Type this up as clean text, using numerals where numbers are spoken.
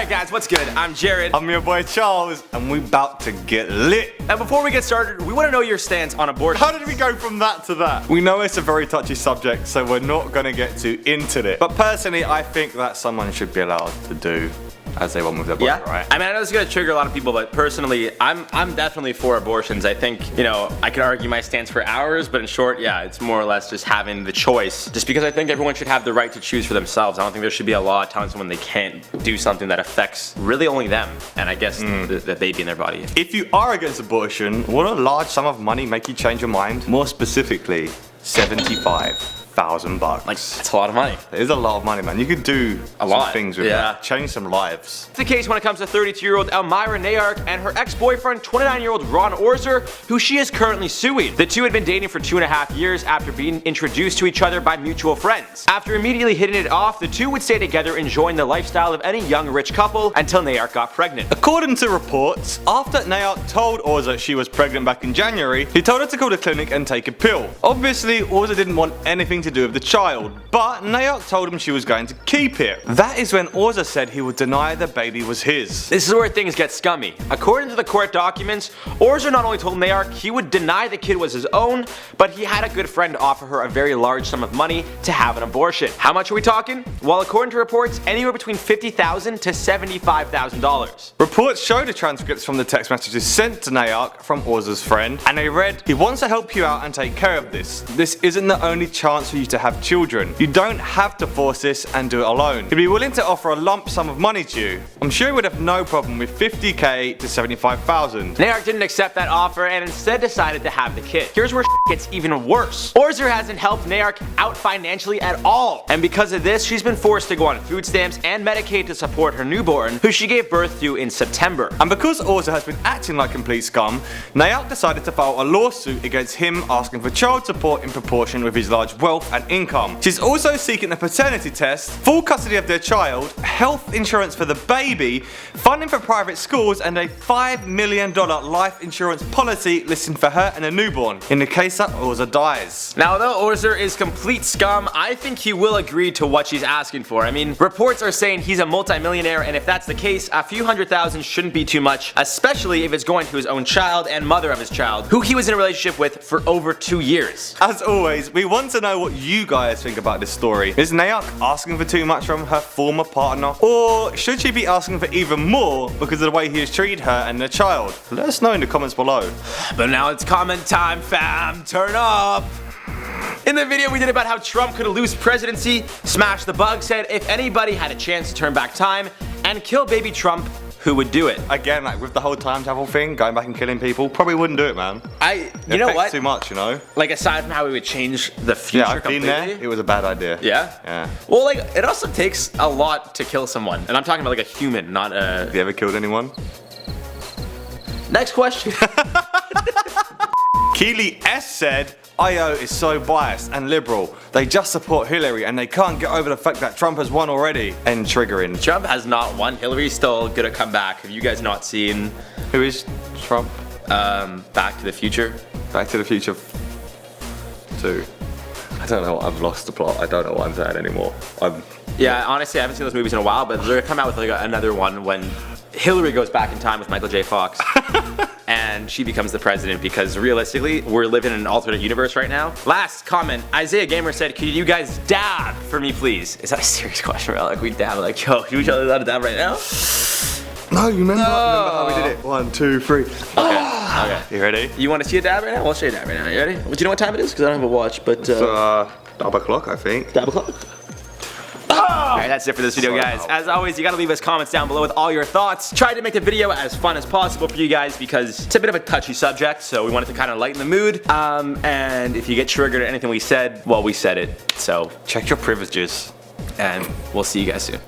Alright guys, what's good? I'm Jared. I'm your boy Charles, and we about to get lit. And before we get started, we want to know your stance on abortion. How did we go from that to that? We know it's a very touchy subject, so we're not going to get too into it. But personally, I think that someone should be allowed to do as they want with their body, right? I mean, I know this is going to trigger a lot of people, but personally, I'm definitely for abortions. I think, you know, I could argue my stance for hours, but in short, yeah, it's more or less just having the choice. Just because I think everyone should have the right to choose for themselves. I don't think there should be a law telling someone they can't do something that affects really only them, and I guess the baby in their body. If you are against abortion, would a large sum of money make you change your mind? More specifically, $75,000. Like, that's a lot of money. It is a lot of money, man. You could do a lot of things with that. Change some lives. It's the case when it comes to 32-year-old Elmira Nayark and her ex-boyfriend, 29-year-old Ron Ozer, who she is currently suing. The two had been dating for 2.5 years after being introduced to each other by mutual friends. After immediately hitting it off, the two would stay together enjoying the lifestyle of any young rich couple until Nayark got pregnant. According to reports, after Nayark told Ozer she was pregnant back in January, he told her to call the clinic and take a pill. Obviously, Ozer didn't want anything to do with the child, but Nayark told him she was going to keep it. That is when Ozer said he would deny the baby was his. This is where things get scummy. According to the court documents, Ozer not only told Nayark he would deny the kid was his own, but he had a good friend offer her a very large sum of money to have an abortion. How much are we talking? Well, according to reports, anywhere between $50,000 to $75,000. Reports show the transcripts from the text messages sent to Nayark from Ozer's friend, and they read, "He wants to help you out and take care of this. This isn't the only chance for you to have children. You don't have to force this and do it alone. He'd be willing to offer a lump sum of money to you. I'm sure he would have no problem with $50K to $75,000. Nayark didn't accept that offer and instead decided to have the kid. Here's where gets even worse. Ozer hasn't helped Nayark out financially at all. And because of this, she's been forced to go on food stamps and Medicaid to support her newborn, who she gave birth to in September. And because Ozer has been acting like complete scum, Nayark decided to file a lawsuit against him asking for child support in proportion with his large wealth and income. She's also seeking a paternity test, full custody of their child, health insurance for the baby, funding for private schools, and a $5 million life insurance policy listed for her and a newborn, in the case that Ozer dies. Now, though Ozer is complete scum, I think he will agree to what she's asking for. I mean, reports are saying he's a multi-millionaire, and if that's the case, a few $100,000 shouldn't be too much, especially if it's going to his own child and mother of his child, who he was in a relationship with for over 2 years. As always, we want to know what you guys think about this story. Is Nayark asking for too much from her former partner, or should she be asking for even more because of the way he has treated her and their child? Let us know in the comments below. But now it's comment time, fam. Turn up. In the video we did about how Trump could lose presidency, Smash the Bug said if anybody had a chance to turn back time and kill baby Trump, who would do it? Again, like with the whole time travel thing, going back and killing people, probably wouldn't do it, man. You know what? Too much, you know? Like, aside from how we would change the future Yeah, I've been there. It was a bad idea. Yeah? Yeah. Well, like, it also takes a lot to kill someone. And I'm talking about like a human, not a... Have you ever killed anyone? Next question. Keely S said, IO is so biased and liberal. They just support Hillary and they can't get over the fact that Trump has won already. And triggering. Trump has not won. Hillary's still gonna come back. Have you guys not seen... Who is Trump? Back to the Future? Back to the Future 2. I don't know. I've lost the plot. I don't know what I'm saying anymore. Yeah, honestly, I haven't seen those movies in a while, but they're gonna come out with like another one when Hillary goes back in time with Michael J. Fox. And she becomes the president, because realistically, we're living in an alternate universe right now. Last comment, Isaiah Gamer said, could you guys dab for me, please? Is that a serious question, bro? Like, we dab, like, yo, can we tell you how to dab right now? No, you remember how we did it? 1, 2, 3. Okay. You ready? You want to see a dab right now? I'll show you a dab right now. You ready? Do you know what time it is? Because I don't have a watch, but... Dab o'clock, I think. Dab o'clock? Alright, that's it for this video, guys. As always, you gotta leave us comments down below with all your thoughts. Tried to make the video as fun as possible for you guys because it's a bit of a touchy subject, so we wanted to kind of lighten the mood. And if you get triggered at anything we said, well, we said it. So check your privileges. And we'll see you guys soon.